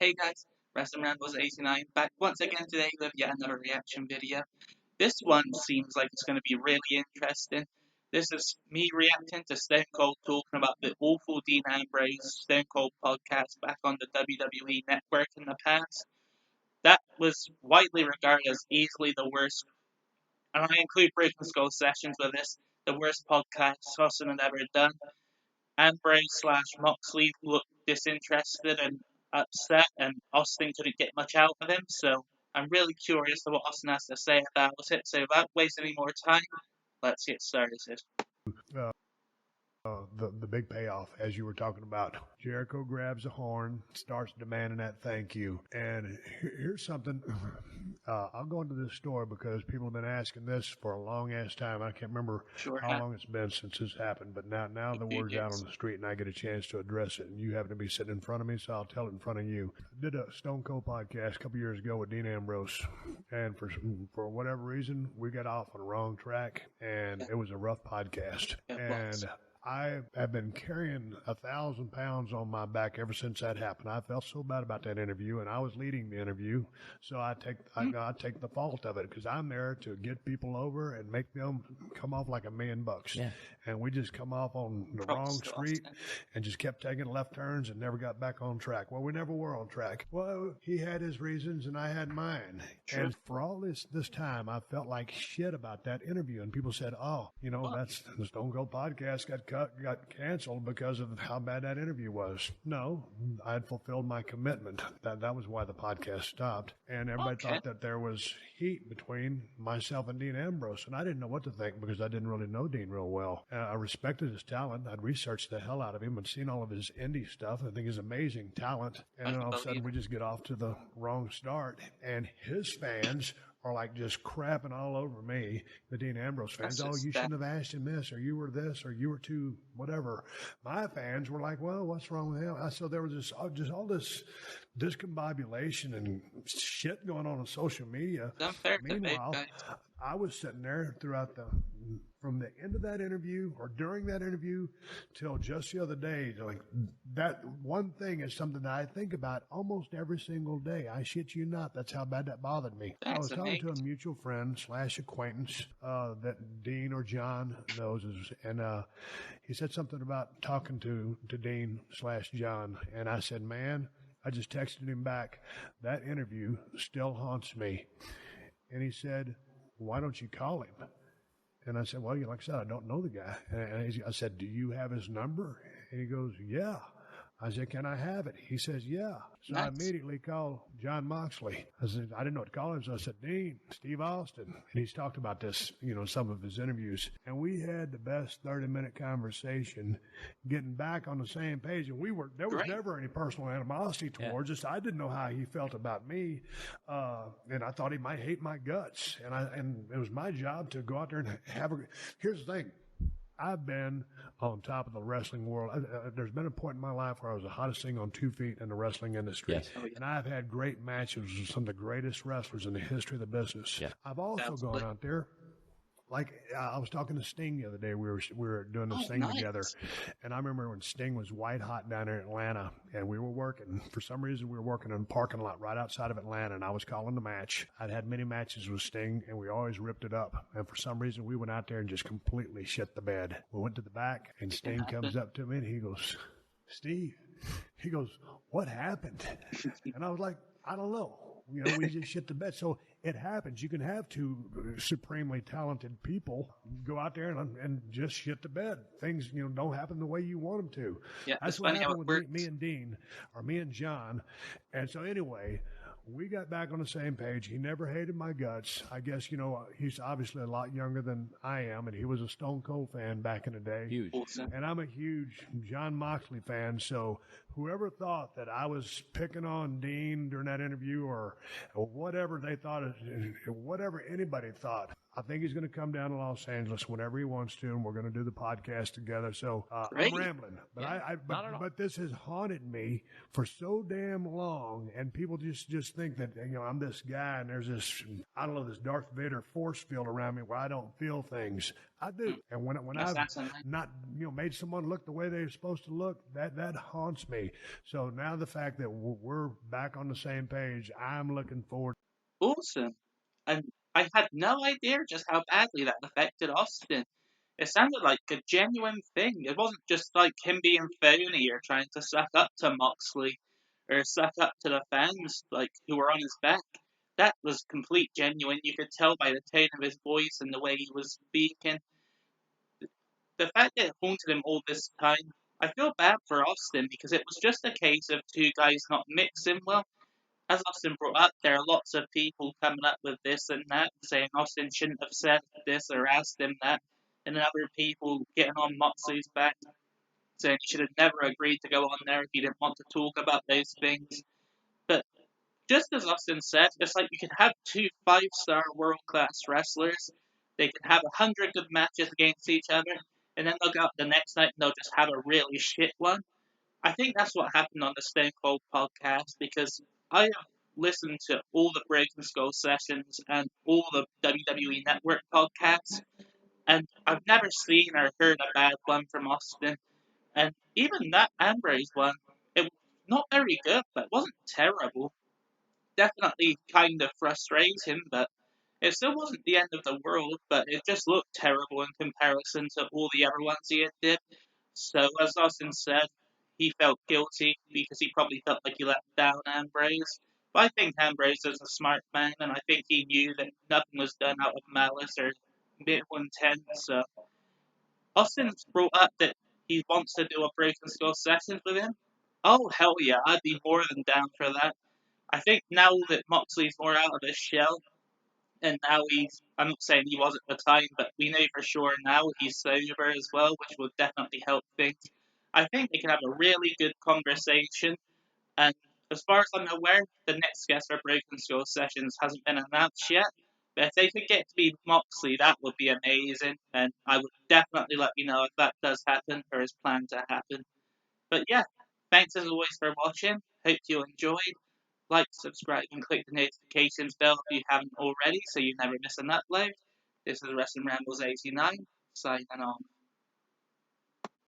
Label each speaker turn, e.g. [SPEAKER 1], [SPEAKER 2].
[SPEAKER 1] Hey guys, Wrestling Rambles 89 back once again today with yet another reaction video. This one seems like it's going to be really interesting. This is me reacting to Stone Cold talking about the awful Dean Ambrose Stone Cold podcast back on the WWE Network in the past. That was widely regarded as easily the worst, and I include Broken Skull Sessions with this, the worst podcast Austin had ever done. Ambrose/Moxley looked disinterested and upset, and Austin couldn't get much out of him. So I'm really curious to what Austin has to say about it. So without wasting any more time, let's get started.
[SPEAKER 2] uh, the big payoff, as you were talking about. Jericho grabs a horn, starts demanding that thank you. And here's something. I'll go into this story because people have been asking this for a long ass time. I can't remember how long it's been since this happened, but now the word's out on the street and I get a chance to address it. And you happen to be sitting in front of me, so I'll tell it in front of you. I did a Stone Cold podcast a couple years ago with Dean Ambrose, and for whatever reason, we got off on the wrong track, and it was a rough podcast. And I have been carrying 1,000 pounds on my back ever since that happened. I felt so bad about that interview, and I was leading the interview, so I take the fault of it because I'm there to get people over and make them come off like $1,000,000. Yeah. And we just come off on the wrong street and just kept taking left turns and never got back on track. Well, we never were on track. Well, he had his reasons and I had mine. True. And for all this time, I felt like shit about that interview. And people said, "Oh, that's the Stone Cold podcast got canceled because of how bad that interview was." No, I had fulfilled my commitment. That was why the podcast stopped. And everybody thought that there was heat between myself and Dean Ambrose. And I didn't know what to think because I didn't really know Dean real well. I respected his talent. I'd researched the hell out of him and seen all of his indie stuff. I think he's amazing talent. And then all of a sudden we just get off to the wrong start. And his fans are like just crapping all over me, the Dean Ambrose fans. "Oh, you shouldn't have asked him this, or you were this, or you were too whatever." My fans were like, "Well, what's wrong with him?" So there was just all this discombobulation and shit going on social media. Meanwhile, I was sitting there throughout from the end of that interview or during that interview till just the other day. Like, that one thing is something that I think about almost every single day. I shit you not. That's how bad that bothered me. I was talking to a mutual friend / acquaintance that Dean or John knows, and he said something about talking to Dean / John, and I said, "Man," I just texted him back, "that interview still haunts me." And he said, "Why don't you call him?" And I said, "Well, like I said, I don't know the guy." And I said, "Do you have his number?" And he goes, "Yeah." I said, "Can I have it?" He says, "Yeah." So I immediately called John Moxley. I said, I didn't know what to call him, so I said, "Dean, Steve Austin." And he's talked about this, some of his interviews. And we had the best 30-minute conversation getting back on the same page. And there was never any personal animosity towards us. I didn't know how he felt about me. And I thought he might hate my guts. And it was my job to go out there and here's the thing. I've been on top of the wrestling world. There's been a point in my life where I was the hottest thing on 2 feet in the wrestling industry. Yes. And I've had great matches with some of the greatest wrestlers in the history of the business. Yeah. I've also gone out there. Like, I was talking to Sting the other day. We were doing this thing together. And I remember when Sting was white hot down there in Atlanta, and we were working. For some reason, we were working in a parking lot right outside of Atlanta, and I was calling the match. I'd had many matches with Sting, and we always ripped it up. And for some reason, we went out there and just completely shit the bed. We went to the back, and Sting comes up to me, and he goes, "Steve," he goes, "what happened?" And I was like, "I don't know. We just shit the bed." So it happens. You can have two supremely talented people go out there and just shit the bed. Things, don't happen the way you want them to. Yeah, that's what happened with me and Dean, or me and John. And so anyway, we got back on the same page. He never hated my guts. I guess, he's obviously a lot younger than I am, and he was a Stone Cold fan back in the day. Huge. And I'm a huge John Moxley fan, so whoever thought that I was picking on Dean during that interview or whatever they thought, whatever anybody thought, I think he's going to come down to Los Angeles whenever he wants to, and we're going to do the podcast together. So I'm
[SPEAKER 1] Great.
[SPEAKER 2] rambling, but
[SPEAKER 3] Yeah, not at all.
[SPEAKER 2] but this has haunted me for so damn long, and people just think that I'm this guy, and there's this this Darth Vader force field around me where I don't feel things. I do, and when
[SPEAKER 1] That's
[SPEAKER 2] I've
[SPEAKER 1] fascinating.
[SPEAKER 2] not made someone look the way they're supposed to look, that haunts me. So now the fact that we're back on the same page, I'm looking forward.
[SPEAKER 1] Awesome. And I had no idea just how badly that affected Austin. It sounded like a genuine thing. It wasn't just like him being phony or trying to suck up to Moxley or suck up to the fans like who were on his back. That was complete genuine. You could tell by the tone of his voice and the way he was speaking. The fact that it haunted him all this time, I feel bad for Austin because it was just a case of two guys not mixing well. As Austin brought up, there are lots of people coming up with this and that, saying Austin shouldn't have said this or asked him that, and then other people getting on Moxley's back, saying he should have never agreed to go on there if he didn't want to talk about those things. But just as Austin said, it's like you can have two five-star world-class wrestlers, they can have 100 good matches against each other, and then they'll go out the next night and they'll just have a really shit one. I think that's what happened on the Stone Cold podcast because I have listened to all the Broken Skull sessions and all the WWE Network podcasts, and I've never seen or heard a bad one from Austin. And even that Ambrose one, it was not very good, but it wasn't terrible. Definitely kind of frustrating, but it still wasn't the end of the world, but it just looked terrible in comparison to all the other ones he had did. So, as Austin said, he felt guilty because he probably felt like he let down Ambrose. But I think Ambrose is a smart man, and I think he knew that nothing was done out of malice or ill intent. So, Austin's brought up that he wants to do a Broken Skull session with him. Oh, hell yeah, I'd be more than down for that. I think now that Moxley's more out of his shell, and now I'm not saying he was at the time, but we know for sure now he's sober as well, which will definitely help things. I think they can have a really good conversation, and as far as I'm aware, the next guest for Broken Skull Sessions hasn't been announced yet. But if they could get to be Moxley, that would be amazing, and I would definitely let you know if that does happen or is planned to happen. But yeah, thanks as always for watching. Hope you enjoyed. Like, subscribe, and click the notifications bell if you haven't already so you never miss an upload. This is Wrestling Rambles 89, signing off.